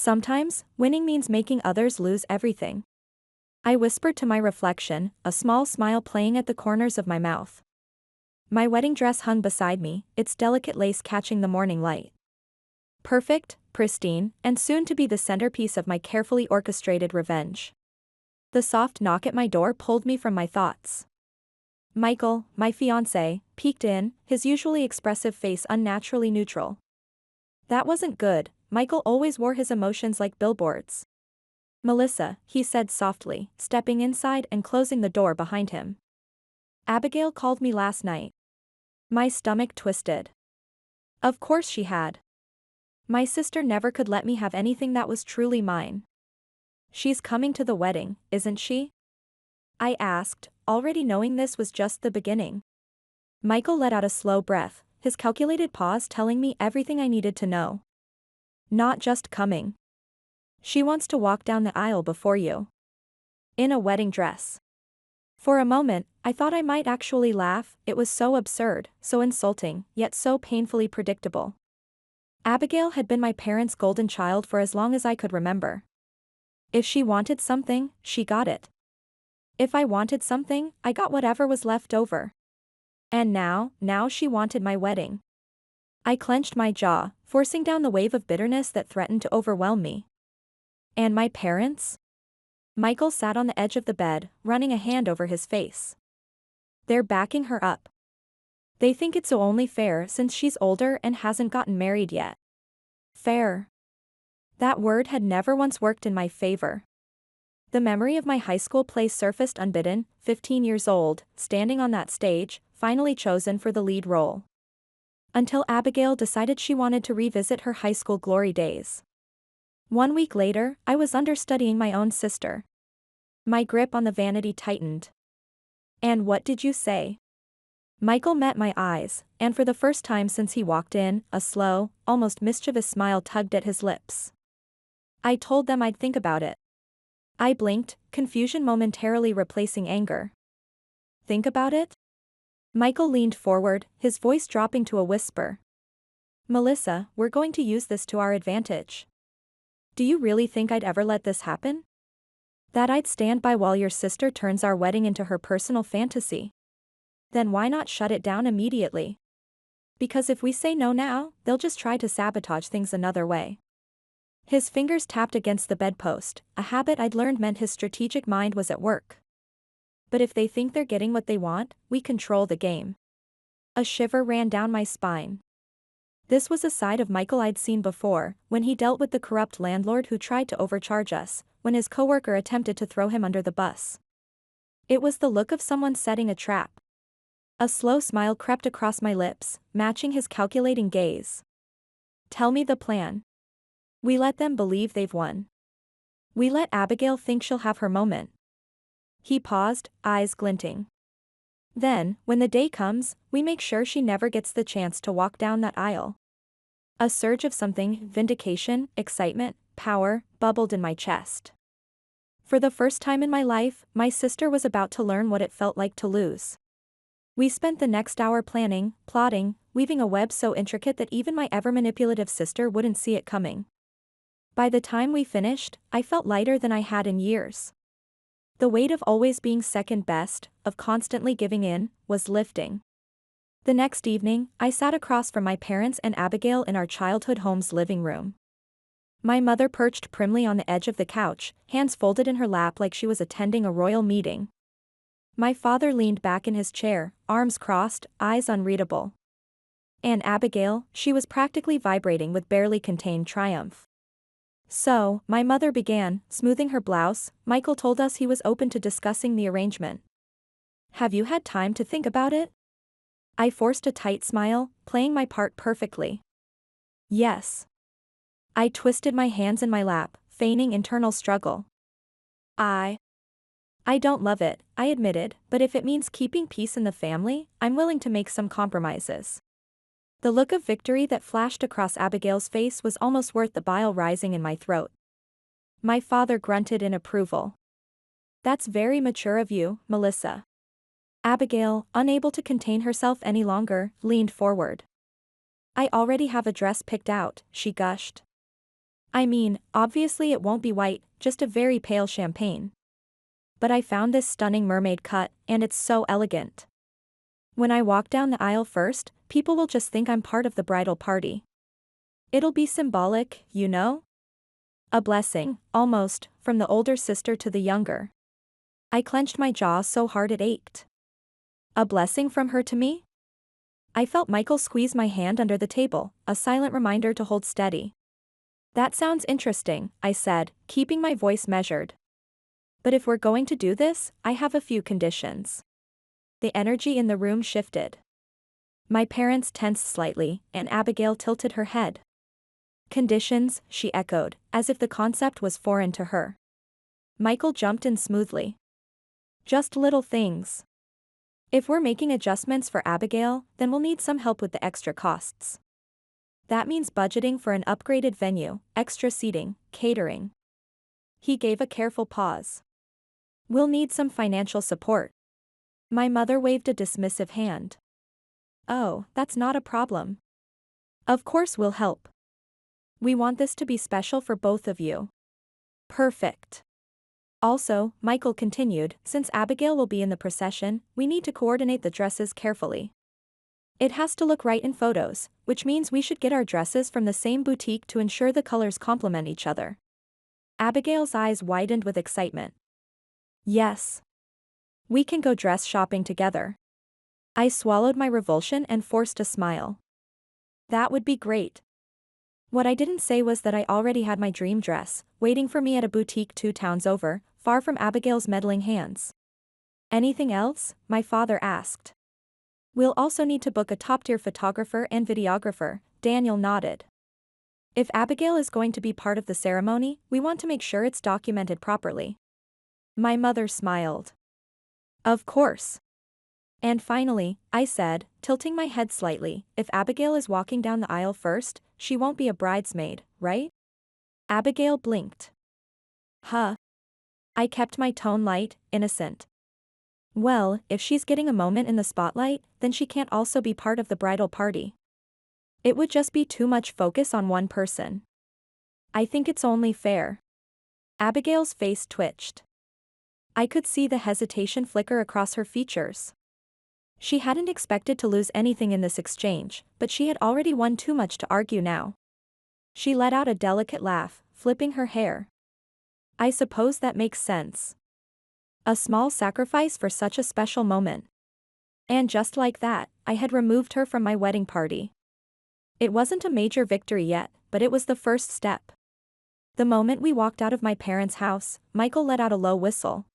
Sometimes, winning means making others lose everything. I whispered to my reflection, a small smile playing at the corners of my mouth. My wedding dress hung beside me, its delicate lace catching the morning light. Perfect, pristine, and soon to be the centerpiece of my carefully orchestrated revenge. The soft knock at my door pulled me from my thoughts. Michael, my fiancé, peeked in, his usually expressive face unnaturally neutral. That wasn't good. Michael always wore his emotions like billboards. Melissa, he said softly, stepping inside and closing the door behind him. Abigail called me last night. My stomach twisted. Of course she had. My sister never could let me have anything that was truly mine. She's coming to the wedding, isn't she? I asked, already knowing this was just the beginning. Michael let out a slow breath, his calculated pause telling me everything I needed to know. Not just coming. She wants to walk down the aisle before you. In a wedding dress. For a moment, I thought I might actually laugh. It was so absurd, so insulting, yet so painfully predictable. Abigail had been my parents' golden child for as long as I could remember. If she wanted something, she got it. If I wanted something, I got whatever was left over. And now she wanted my wedding. I clenched my jaw, forcing down the wave of bitterness that threatened to overwhelm me. And my parents? Michael sat on the edge of the bed, running a hand over his face. They're backing her up. They think it's only fair since she's older and hasn't gotten married yet. Fair. That word had never once worked in my favor. The memory of my high school play surfaced unbidden, 15 years old, standing on that stage, finally chosen for the lead role. Until Abigail decided she wanted to revisit her high school glory days. 1 week later, I was understudying my own sister. My grip on the vanity tightened. And what did you say? Michael met my eyes, and for the first time since he walked in, a slow, almost mischievous smile tugged at his lips. I told them I'd think about it. I blinked, confusion momentarily replacing anger. Think about it? Michael leaned forward, his voice dropping to a whisper. Melissa, we're going to use this to our advantage. Do you really think I'd ever let this happen? That I'd stand by while your sister turns our wedding into her personal fantasy? Then why not shut it down immediately? Because if we say no now, they'll just try to sabotage things another way. His fingers tapped against the bedpost, a habit I'd learned meant his strategic mind was at work. But if they think they're getting what they want, we control the game. A shiver ran down my spine. This was a side of Michael I'd seen before, when he dealt with the corrupt landlord who tried to overcharge us, when his coworker attempted to throw him under the bus. It was the look of someone setting a trap. A slow smile crept across my lips, matching his calculating gaze. Tell me the plan. We let them believe they've won. We let Abigail think she'll have her moment. He paused, eyes glinting. Then, when the day comes, we make sure she never gets the chance to walk down that aisle. A surge of something, vindication, excitement, power, bubbled in my chest. For the first time in my life, my sister was about to learn what it felt like to lose. We spent the next hour planning, plotting, weaving a web so intricate that even my ever-manipulative sister wouldn't see it coming. By the time we finished, I felt lighter than I had in years. The weight of always being second best, of constantly giving in, was lifting. The next evening, I sat across from my parents and Abigail in our childhood home's living room. My mother perched primly on the edge of the couch, hands folded in her lap like she was attending a royal meeting. My father leaned back in his chair, arms crossed, eyes unreadable. And Abigail, she was practically vibrating with barely contained triumph. So, my mother began, smoothing her blouse. Michael told us he was open to discussing the arrangement. Have you had time to think about it? I forced a tight smile, playing my part perfectly. Yes. I twisted my hands in my lap, feigning internal struggle. I don't love it, I admitted, but if it means keeping peace in the family, I'm willing to make some compromises. The look of victory that flashed across Abigail's face was almost worth the bile rising in my throat. My father grunted in approval. That's very mature of you, Melissa. Abigail, unable to contain herself any longer, leaned forward. I already have a dress picked out, she gushed. I mean, obviously it won't be white, just a very pale champagne. But I found this stunning mermaid cut, and it's so elegant. When I walk down the aisle first, people will just think I'm part of the bridal party. It'll be symbolic, you know? A blessing, almost, from the older sister to the younger. I clenched my jaw so hard it ached. A blessing from her to me? I felt Michael squeeze my hand under the table, a silent reminder to hold steady. That sounds interesting, I said, keeping my voice measured. But if we're going to do this, I have a few conditions. The energy in the room shifted. My parents tensed slightly, and Abigail tilted her head. Conditions, she echoed, as if the concept was foreign to her. Michael jumped in smoothly. Just little things. If we're making adjustments for Abigail, then we'll need some help with the extra costs. That means budgeting for an upgraded venue, extra seating, catering. He gave a careful pause. We'll need some financial support. My mother waved a dismissive hand. Oh, that's not a problem. Of course we'll help. We want this to be special for both of you. Perfect. Also, Michael continued, since Abigail will be in the procession, we need to coordinate the dresses carefully. It has to look right in photos, which means we should get our dresses from the same boutique to ensure the colors complement each other. Abigail's eyes widened with excitement. Yes. We can go dress shopping together. I swallowed my revulsion and forced a smile. That would be great. What I didn't say was that I already had my dream dress, waiting for me at a boutique 2 towns over, far from Abigail's meddling hands. Anything else? My father asked. We'll also need to book a top-tier photographer and videographer, Daniel nodded. If Abigail is going to be part of the ceremony, we want to make sure it's documented properly. My mother smiled. Of course. And finally, I said, tilting my head slightly, if Abigail is walking down the aisle first, she won't be a bridesmaid, right? Abigail blinked. Huh. I kept my tone light, innocent. Well, if she's getting a moment in the spotlight, then she can't also be part of the bridal party. It would just be too much focus on one person. I think it's only fair. Abigail's face twitched. I could see the hesitation flicker across her features. She hadn't expected to lose anything in this exchange, but she had already won too much to argue now. She let out a delicate laugh, flipping her hair. I suppose that makes sense. A small sacrifice for such a special moment. And just like that, I had removed her from my wedding party. It wasn't a major victory yet, but it was the first step. The moment we walked out of my parents' house, Michael let out a low whistle.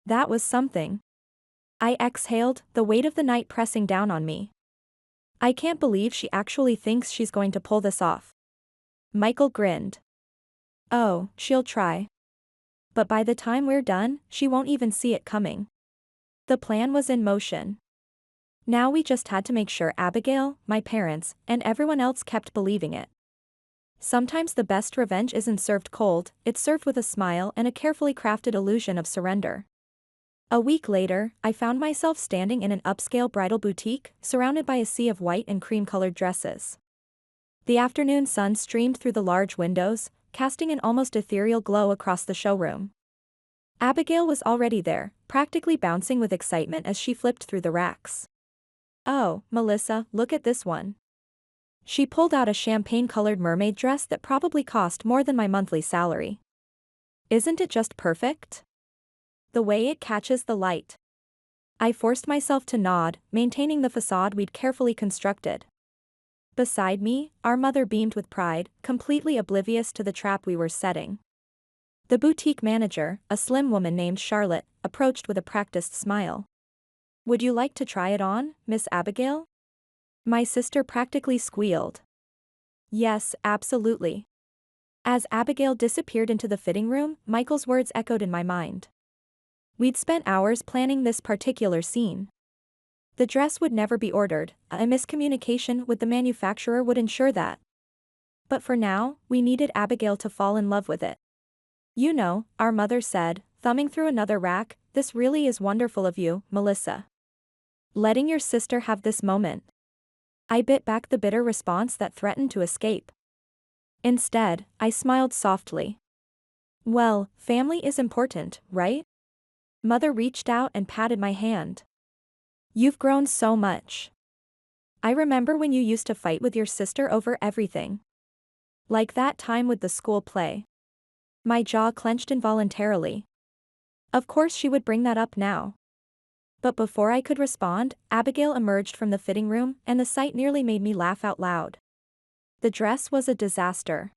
That was something. I exhaled, the weight of the night pressing down on me. I can't believe she actually thinks she's going to pull this off. Michael grinned. Oh, she'll try. But by the time we're done, she won't even see it coming. The plan was in motion. Now we just had to make sure Abigail, my parents, and everyone else kept believing it. Sometimes the best revenge isn't served cold, it's served with a smile and a carefully crafted illusion of surrender. A week later, I found myself standing in an upscale bridal boutique, surrounded by a sea of white and cream-colored dresses. The afternoon sun streamed through the large windows, casting an almost ethereal glow across the showroom. Abigail was already there, practically bouncing with excitement as she flipped through the racks. Oh, Melissa, look at this one. She pulled out a champagne-colored mermaid dress that probably cost more than my monthly salary. Isn't it just perfect? The way it catches the light. I forced myself to nod, maintaining the facade we'd carefully constructed. Beside me, our mother beamed with pride, completely oblivious to the trap we were setting. The boutique manager, a slim woman named Charlotte, approached with a practiced smile. Would you like to try it on, Miss Abigail? My sister practically squealed. Yes, absolutely. As Abigail disappeared into the fitting room, Michael's words echoed in my mind. We'd spent hours planning this particular scene. The dress would never be ordered, a miscommunication with the manufacturer would ensure that. But for now, we needed Abigail to fall in love with it. You know, our mother said, thumbing through another rack, this really is wonderful of you, Melissa. Letting your sister have this moment. I bit back the bitter response that threatened to escape. Instead, I smiled softly. Well, family is important, right? Mother reached out and patted my hand. You've grown so much. I remember when you used to fight with your sister over everything. Like that time with the school play. My jaw clenched involuntarily. Of course she would bring that up now. But before I could respond, Abigail emerged from the fitting room, and the sight nearly made me laugh out loud. The dress was a disaster.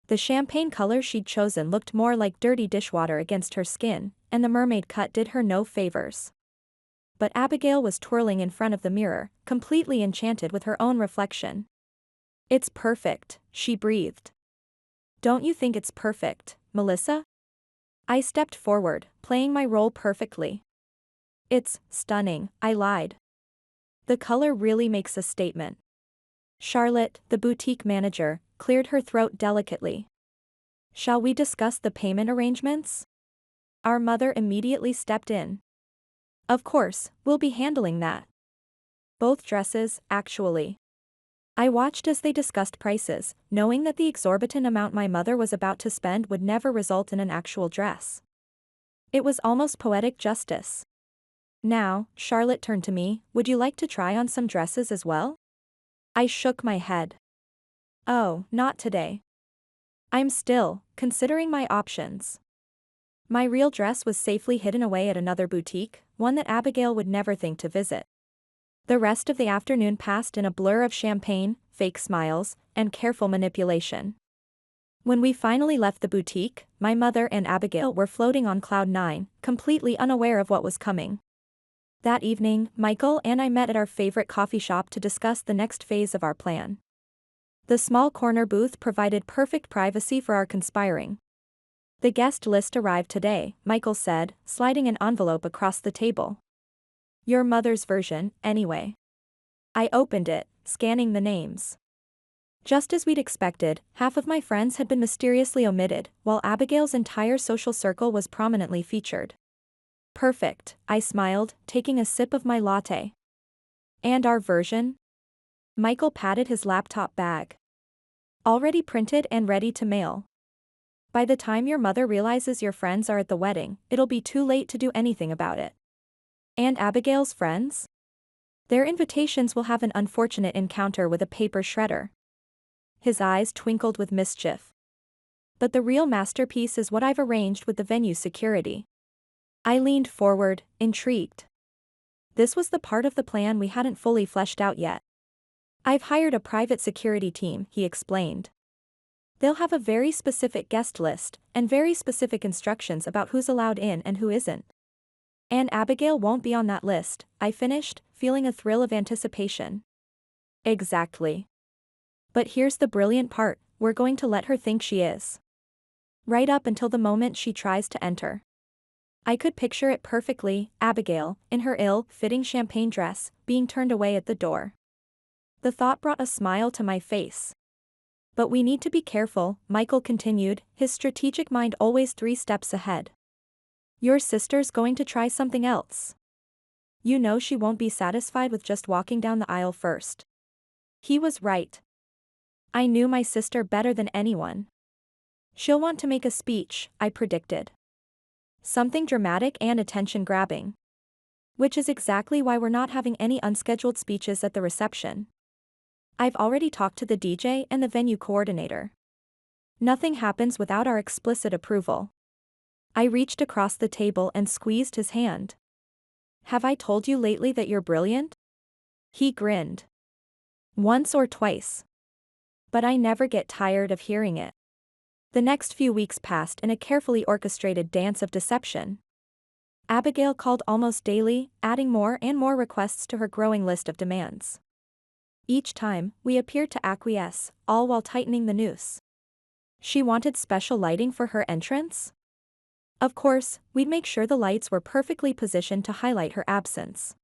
The champagne color she'd chosen looked more like dirty dishwater against her skin, and the mermaid cut did her no favors. But Abigail was twirling in front of the mirror, completely enchanted with her own reflection. It's perfect, she breathed. Don't you think it's perfect, Melissa? I stepped forward, playing my role perfectly. It's stunning, I lied. The color really makes a statement. Charlotte, the boutique manager, cleared her throat delicately. Shall we discuss the payment arrangements? Our mother immediately stepped in. Of course, we'll be handling that. Both dresses, actually. I watched as they discussed prices, knowing that the exorbitant amount my mother was about to spend would never result in an actual dress. It was almost poetic justice. Now, Charlotte turned to me, would you like to try on some dresses as well? I shook my head. Oh, not today. I'm still considering my options. My real dress was safely hidden away at another boutique, one that Abigail would never think to visit. The rest of the afternoon passed in a blur of champagne, fake smiles, and careful manipulation. When we finally left the boutique, my mother and Abigail were floating on cloud nine, completely unaware of what was coming. That evening, Michael and I met at our favorite coffee shop to discuss the next phase of our plan. The small corner booth provided perfect privacy for our conspiring. The guest list arrived today, Michael said, sliding an envelope across the table. Your mother's version, anyway. I opened it, scanning the names. Just as we'd expected, half of my friends had been mysteriously omitted, while Abigail's entire social circle was prominently featured. Perfect, I smiled, taking a sip of my latte. And our version? Michael patted his laptop bag. Already printed and ready to mail. By the time your mother realizes your friends are at the wedding, it'll be too late to do anything about it. And Abigail's friends? Their invitations will have an unfortunate encounter with a paper shredder. His eyes twinkled with mischief. But the real masterpiece is what I've arranged with the venue security. I leaned forward, intrigued. This was the part of the plan we hadn't fully fleshed out yet. I've hired a private security team, he explained. They'll have a very specific guest list, and very specific instructions about who's allowed in and who isn't. And Abigail won't be on that list, I finished, feeling a thrill of anticipation. Exactly. But here's the brilliant part, we're going to let her think she is. Right up until the moment she tries to enter. I could picture it perfectly, Abigail, in her ill-fitting champagne dress, being turned away at the door. The thought brought a smile to my face. But we need to be careful, Michael continued, his strategic mind always 3 steps ahead. Your sister's going to try something else. You know she won't be satisfied with just walking down the aisle first. He was right. I knew my sister better than anyone. She'll want to make a speech, I predicted. Something dramatic and attention-grabbing. Which is exactly why we're not having any unscheduled speeches at the reception. I've already talked to the DJ and the venue coordinator. Nothing happens without our explicit approval. I reached across the table and squeezed his hand. Have I told you lately that you're brilliant? He grinned. Once or twice. But I never get tired of hearing it. The next few weeks passed in a carefully orchestrated dance of deception. Abigail called almost daily, adding more and more requests to her growing list of demands. Each time, we appeared to acquiesce, all while tightening the noose. She wanted special lighting for her entrance? Of course, we'd make sure the lights were perfectly positioned to highlight her absence.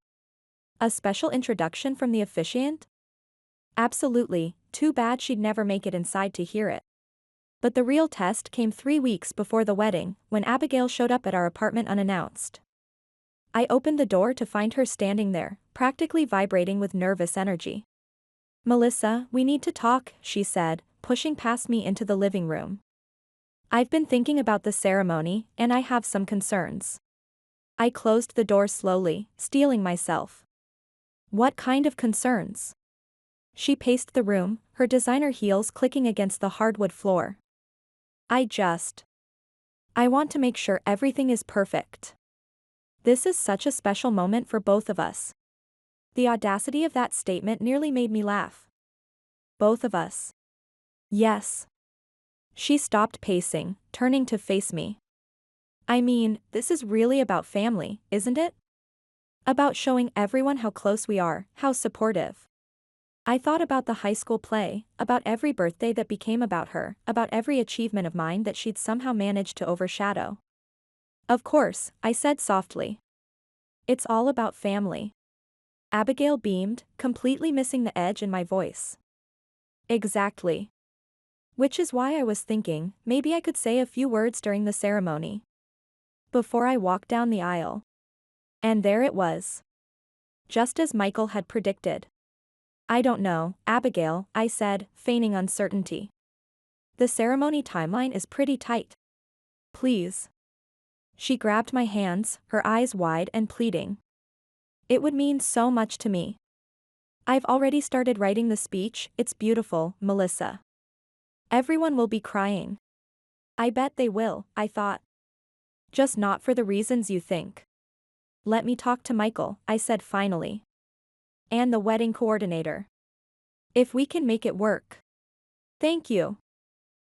A special introduction from the officiant? Absolutely, too bad she'd never make it inside to hear it. But the real test came 3 weeks before the wedding, when Abigail showed up at our apartment unannounced. I opened the door to find her standing there, practically vibrating with nervous energy. Melissa, we need to talk, she said, pushing past me into the living room. I've been thinking about the ceremony, and I have some concerns. I closed the door slowly, steeling myself. What kind of concerns? She paced the room, her designer heels clicking against the hardwood floor. I want to make sure everything is perfect. This is such a special moment for both of us. The audacity of that statement nearly made me laugh. Both of us. Yes. She stopped pacing, turning to face me. I mean, this is really about family, isn't it? About showing everyone how close we are, how supportive. I thought about the high school play, about every birthday that became about her, about every achievement of mine that she'd somehow managed to overshadow. Of course, I said softly. It's all about family. Abigail beamed, completely missing the edge in my voice. Exactly. Which is why I was thinking, maybe I could say a few words during the ceremony. Before I walked down the aisle. And there it was. Just as Michael had predicted. I don't know, Abigail, I said, feigning uncertainty. The ceremony timeline is pretty tight. Please. She grabbed my hands, her eyes wide and pleading. It would mean so much to me. I've already started writing the speech, it's beautiful, Melissa. Everyone will be crying. I bet they will, I thought. Just not for the reasons you think. Let me talk to Michael, I said finally. And the wedding coordinator. If we can make it work. Thank you.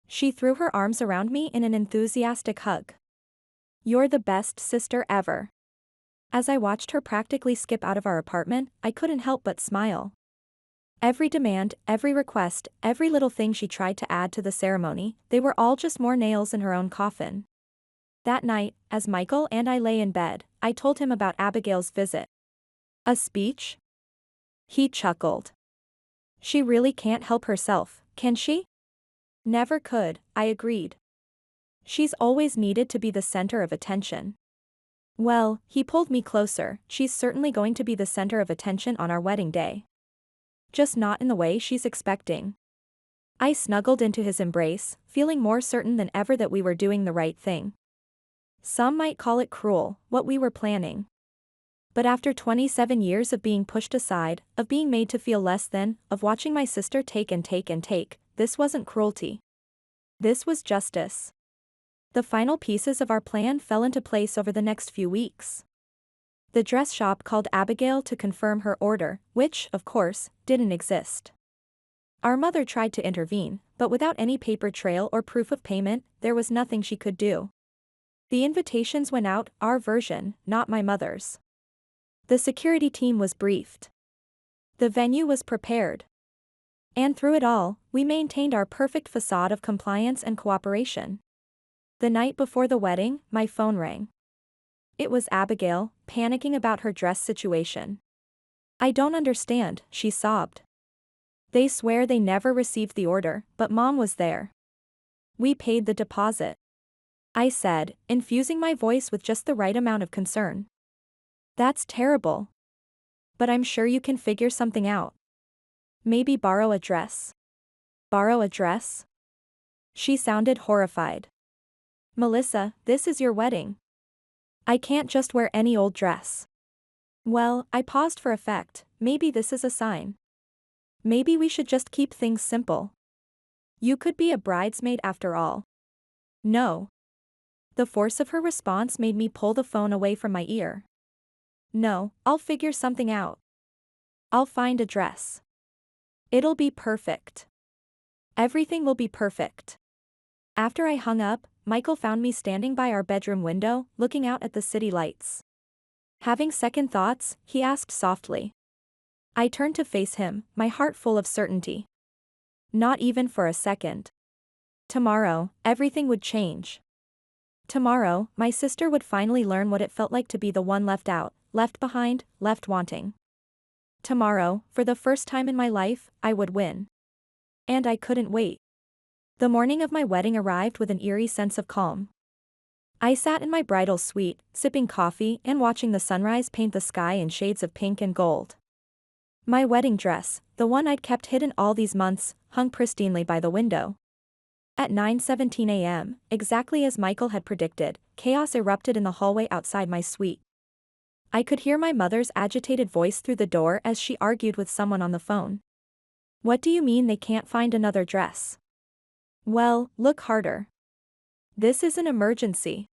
She threw her arms around me in an enthusiastic hug. You're the best sister ever. As I watched her practically skip out of our apartment, I couldn't help but smile. Every demand, every request, every little thing she tried to add to the ceremony, they were all just more nails in her own coffin. That night, as Michael and I lay in bed, I told him about Abigail's visit. A speech? He chuckled. She really can't help herself, can she? Never could, I agreed. She's always needed to be the center of attention. Well, he pulled me closer, she's certainly going to be the center of attention on our wedding day. Just not in the way she's expecting. I snuggled into his embrace, feeling more certain than ever that we were doing the right thing. Some might call it cruel, what we were planning. But after 27 years of being pushed aside, of being made to feel less than, of watching my sister take and take and take, this wasn't cruelty. This was justice. The final pieces of our plan fell into place over the next few weeks. The dress shop called Abigail to confirm her order, which, of course, didn't exist. Our mother tried to intervene, but without any paper trail or proof of payment, there was nothing she could do. The invitations went out, our version, not my mother's. The security team was briefed. The venue was prepared. And through it all, we maintained our perfect facade of compliance and cooperation. The night before the wedding, my phone rang. It was Abigail, panicking about her dress situation. I don't understand, she sobbed. They swear they never received the order, but Mom was there. We paid the deposit. I said, infusing my voice with just the right amount of concern. That's terrible. But I'm sure you can figure something out. Maybe borrow a dress. Borrow a dress? She sounded horrified. Melissa, this is your wedding. I can't just wear any old dress. Well, I paused for effect, maybe this is a sign. Maybe we should just keep things simple. You could be a bridesmaid after all. No. The force of her response made me pull the phone away from my ear. No, I'll figure something out. I'll find a dress. It'll be perfect. Everything will be perfect. After I hung up, Michael found me standing by our bedroom window, looking out at the city lights. Having second thoughts, he asked softly. I turned to face him, my heart full of certainty. Not even for a second. Tomorrow, everything would change. Tomorrow, my sister would finally learn what it felt like to be the one left out, left behind, left wanting. Tomorrow, for the first time in my life, I would win. And I couldn't wait. The morning of my wedding arrived with an eerie sense of calm. I sat in my bridal suite, sipping coffee and watching the sunrise paint the sky in shades of pink and gold. My wedding dress, the one I'd kept hidden all these months, hung pristinely by the window. At 9:17 a.m., exactly as Michael had predicted, chaos erupted in the hallway outside my suite. I could hear my mother's agitated voice through the door as she argued with someone on the phone. What do you mean they can't find another dress? Well, look harder. This is an emergency.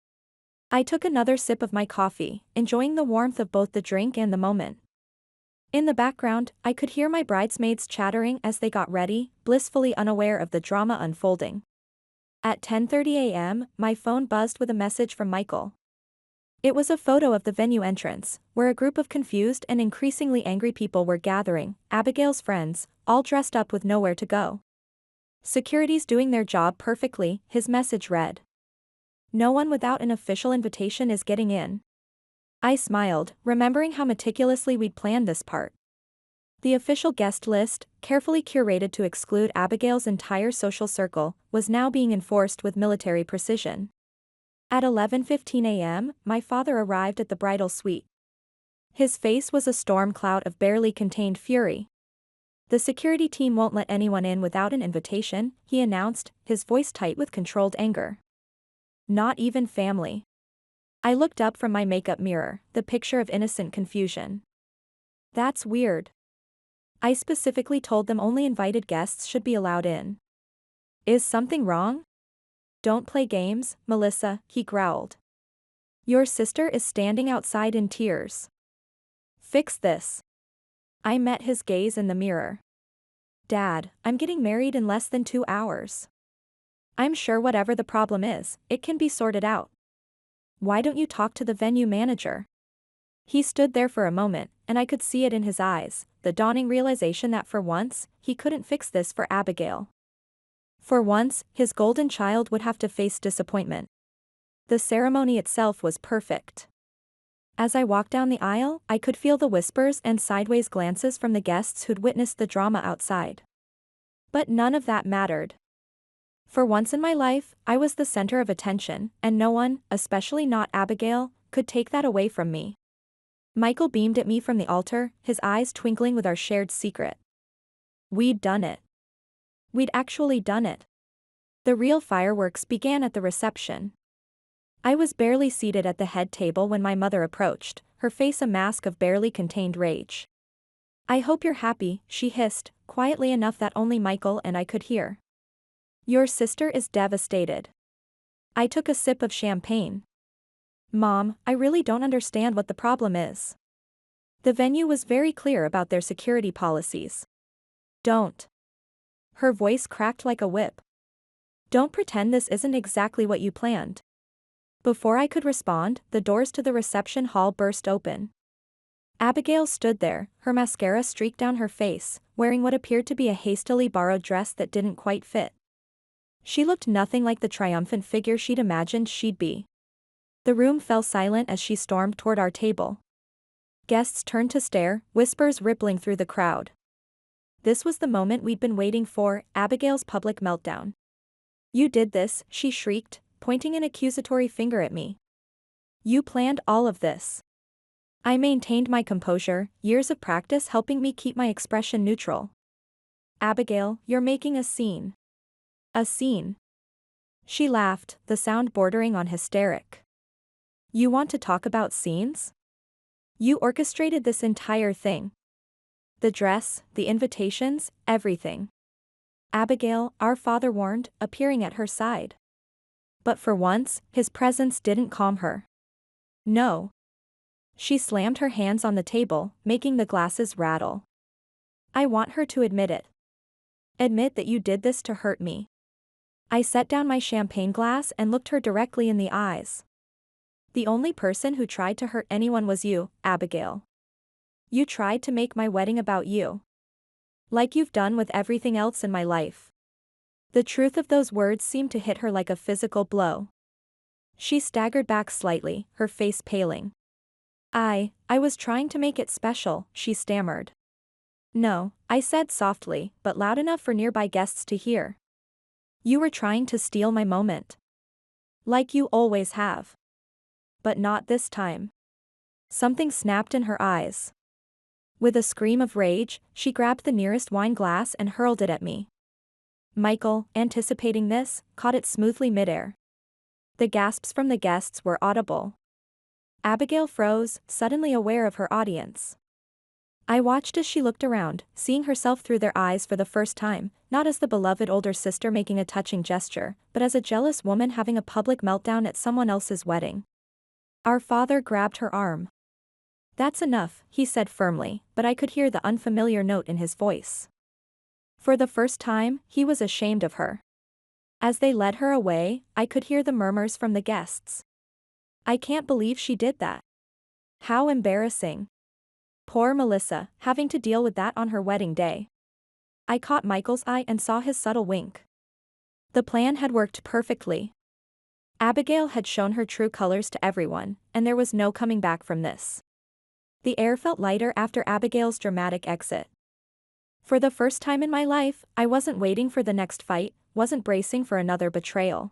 I took another sip of my coffee, enjoying the warmth of both the drink and the moment. In the background, I could hear my bridesmaids chattering as they got ready, blissfully unaware of the drama unfolding. At 10:30 a.m., my phone buzzed with a message from Michael. It was a photo of the venue entrance, where a group of confused and increasingly angry people were gathering, Abigail's friends, all dressed up with nowhere to go. Security's doing their job perfectly, his message read. No one without an official invitation is getting in. I smiled, remembering how meticulously we'd planned this part. The official guest list, carefully curated to exclude Abigail's entire social circle, was now being enforced with military precision. At 11:15 a.m., my father arrived at the bridal suite. His face was a storm cloud of barely contained fury. The security team won't let anyone in without an invitation, he announced, his voice tight with controlled anger. Not even family. I looked up from my makeup mirror, the picture of innocent confusion. That's weird. I specifically told them only invited guests should be allowed in. Is something wrong? Don't play games, Melissa, he growled. Your sister is standing outside in tears. Fix this. I met his gaze in the mirror. Dad, I'm getting married in less than 2 hours. I'm sure whatever the problem is, it can be sorted out. Why don't you talk to the venue manager? He stood there for a moment, and I could see it in his eyes, the dawning realization that for once, he couldn't fix this for Abigail. For once, his golden child would have to face disappointment. The ceremony itself was perfect. As I walked down the aisle, I could feel the whispers and sideways glances from the guests who'd witnessed the drama outside. But none of that mattered. For once in my life, I was the center of attention, and no one, especially not Abigail, could take that away from me. Michael beamed at me from the altar, his eyes twinkling with our shared secret. We'd done it. We'd actually done it. The real fireworks began at the reception. I was barely seated at the head table when my mother approached, her face a mask of barely contained rage. I hope you're happy, she hissed, quietly enough that only Michael and I could hear. Your sister is devastated. I took a sip of champagne. Mom, I really don't understand what the problem is. The venue was very clear about their security policies. Don't. Her voice cracked like a whip. Don't pretend this isn't exactly what you planned. Before I could respond, the doors to the reception hall burst open. Abigail stood there, her mascara streaked down her face, wearing what appeared to be a hastily borrowed dress that didn't quite fit. She looked nothing like the triumphant figure she'd imagined she'd be. The room fell silent as she stormed toward our table. Guests turned to stare, whispers rippling through the crowd. This was the moment we'd been waiting for, Abigail's public meltdown. You did this, she shrieked, pointing an accusatory finger at me. You planned all of this. I maintained my composure, years of practice helping me keep my expression neutral. Abigail, you're making a scene. A scene. She laughed, the sound bordering on hysteric. You want to talk about scenes? You orchestrated this entire thing. The dress, the invitations, everything. Abigail, our father warned, appearing at her side. But for once, his presence didn't calm her. No. She slammed her hands on the table, making the glasses rattle. I want her to admit it. Admit that you did this to hurt me. I set down my champagne glass and looked her directly in the eyes. The only person who tried to hurt anyone was you, Abigail. You tried to make my wedding about you. Like you've done with everything else in my life. The truth of those words seemed to hit her like a physical blow. She staggered back slightly, her face paling. I was trying to make it special, she stammered. No, I said softly, but loud enough for nearby guests to hear. You were trying to steal my moment. Like you always have. But not this time. Something snapped in her eyes. With a scream of rage, she grabbed the nearest wine glass and hurled it at me. Michael, anticipating this, caught it smoothly midair. The gasps from the guests were audible. Abigail froze, suddenly aware of her audience. I watched as she looked around, seeing herself through their eyes for the first time, not as the beloved older sister making a touching gesture, but as a jealous woman having a public meltdown at someone else's wedding. Our father grabbed her arm. "That's enough," he said firmly, but I could hear the unfamiliar note in his voice. For the first time, he was ashamed of her. As they led her away, I could hear the murmurs from the guests. "I can't believe she did that. How embarrassing. Poor Melissa, having to deal with that on her wedding day." I caught Michael's eye and saw his subtle wink. The plan had worked perfectly. Abigail had shown her true colors to everyone, and there was no coming back from this. The air felt lighter after Abigail's dramatic exit. For the first time in my life, I wasn't waiting for the next fight, wasn't bracing for another betrayal.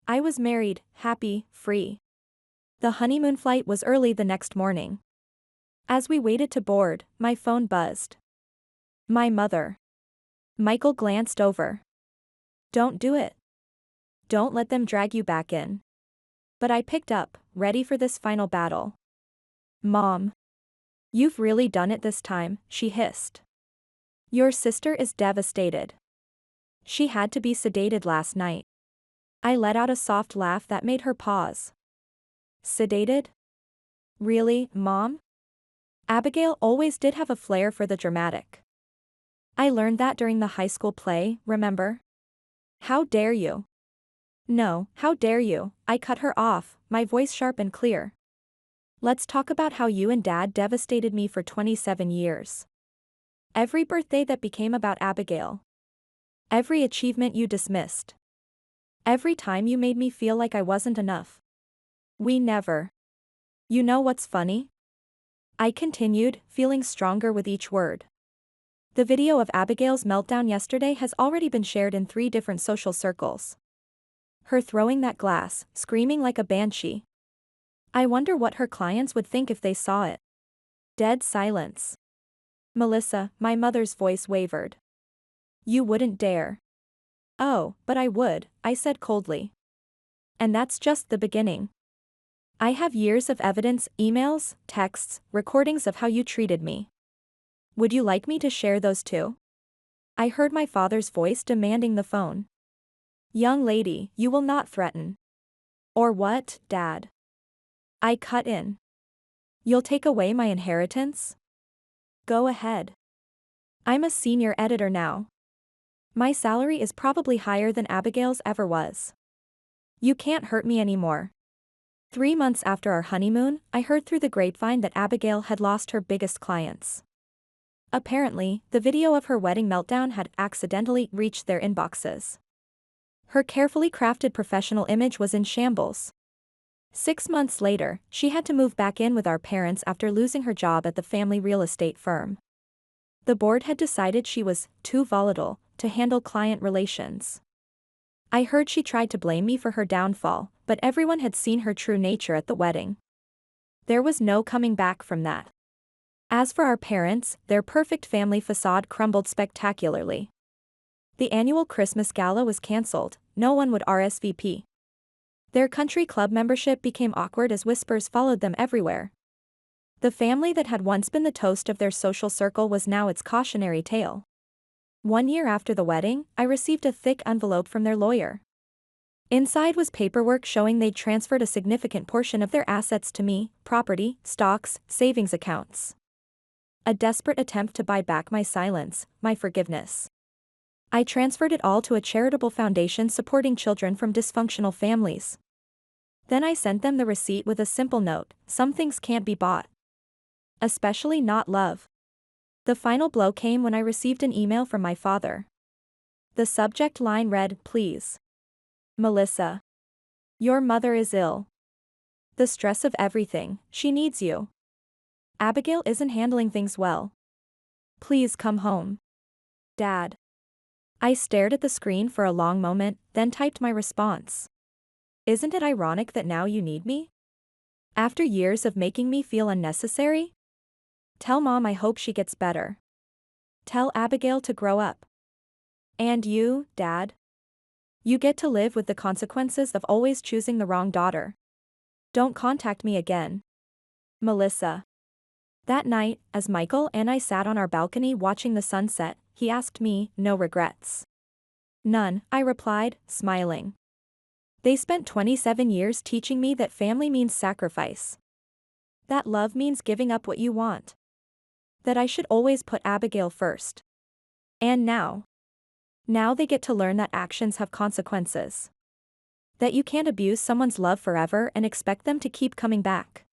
I was married, happy, free. The honeymoon flight was early the next morning. As we waited to board, my phone buzzed. My mother. Michael glanced over. "Don't do it. Don't let them drag you back in." But I picked up, ready for this final battle. "Mom. You've really done it this time," she hissed. "Your sister is devastated. She had to be sedated last night." I let out a soft laugh that made her pause. "Sedated? Really, Mom?" Abigail always did have a flair for the dramatic. "I learned that during the high school play, remember?" "How dare you?" "No, how dare you," I cut her off, my voice sharp and clear. "Let's talk about how you and Dad devastated me for 27 years. Every birthday that became about Abigail. Every achievement you dismissed. Every time you made me feel like I wasn't enough. We never." "You know what's funny?" I continued, feeling stronger with each word. "The video of Abigail's meltdown yesterday has already been shared in 3 different social circles. Her throwing that glass, screaming like a banshee. I wonder what her clients would think if they saw it." Dead silence. "Melissa," my mother's voice wavered. "You wouldn't dare." "Oh, but I would," I said coldly. "And that's just the beginning. I have years of evidence, emails, texts, recordings of how you treated me. Would you like me to share those too?" I heard my father's voice demanding the phone. "Young lady, you will not threaten." "Or what, Dad?" I cut in. "You'll take away my inheritance?" "Go ahead. I'm a senior editor now. My salary is probably higher than Abigail's ever was. You can't hurt me anymore." 3 months after our honeymoon, I heard through the grapevine that Abigail had lost her biggest clients. Apparently, the video of her wedding meltdown had accidentally reached their inboxes. Her carefully crafted professional image was in shambles. 6 months later, she had to move back in with our parents after losing her job at the family real estate firm. The board had decided she was too volatile to handle client relations. I heard she tried to blame me for her downfall, but everyone had seen her true nature at the wedding. There was no coming back from that. As for our parents, their perfect family facade crumbled spectacularly. The annual Christmas gala was cancelled, no one would RSVP. Their country club membership became awkward as whispers followed them everywhere. The family that had once been the toast of their social circle was now its cautionary tale. 1 year after the wedding, I received a thick envelope from their lawyer. Inside was paperwork showing they'd transferred a significant portion of their assets to me: property, stocks, savings accounts. A desperate attempt to buy back my silence, my forgiveness. I transferred it all to a charitable foundation supporting children from dysfunctional families. Then I sent them the receipt with a simple note: some things can't be bought. Especially not love. The final blow came when I received an email from my father. The subject line read, "Please. Melissa. Your mother is ill. The stress of everything, she needs you. Abigail isn't handling things well. Please come home. Dad." I stared at the screen for a long moment, then typed my response. "Isn't it ironic that now you need me? After years of making me feel unnecessary?" Tell Mom I hope she gets better. Tell Abigail to grow up. And you, Dad? You get to live with the consequences of always choosing the wrong daughter. Don't contact me again. Melissa. That night, as Michael and I sat on our balcony watching the sunset, he asked me, no regrets. None, I replied, smiling. They spent 27 years teaching me that family means sacrifice. That love means giving up what you want. That I should always put Abigail first. And now they get to learn that actions have consequences. That you can't abuse someone's love forever and expect them to keep coming back.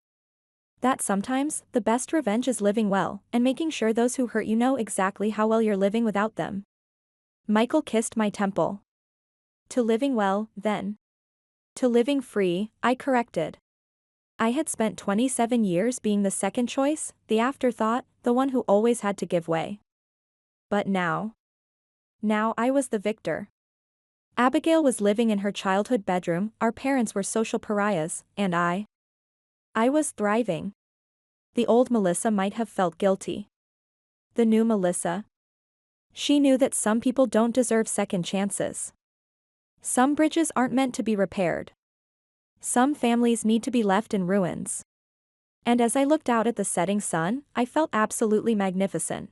That sometimes, the best revenge is living well, and making sure those who hurt you know exactly how well you're living without them. Michael kissed my temple. To living well, then. To living free, I corrected. I had spent 27 years being the second choice, the afterthought, the one who always had to give way. But now I was the victor. Abigail was living in her childhood bedroom, our parents were social pariahs, and I was thriving. The old Melissa might have felt guilty. The new Melissa? She knew that some people don't deserve second chances. Some bridges aren't meant to be repaired. Some families need to be left in ruins. And as I looked out at the setting sun, I felt absolutely magnificent.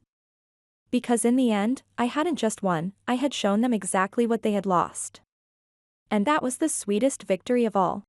Because in the end, I hadn't just won, I had shown them exactly what they had lost. And that was the sweetest victory of all.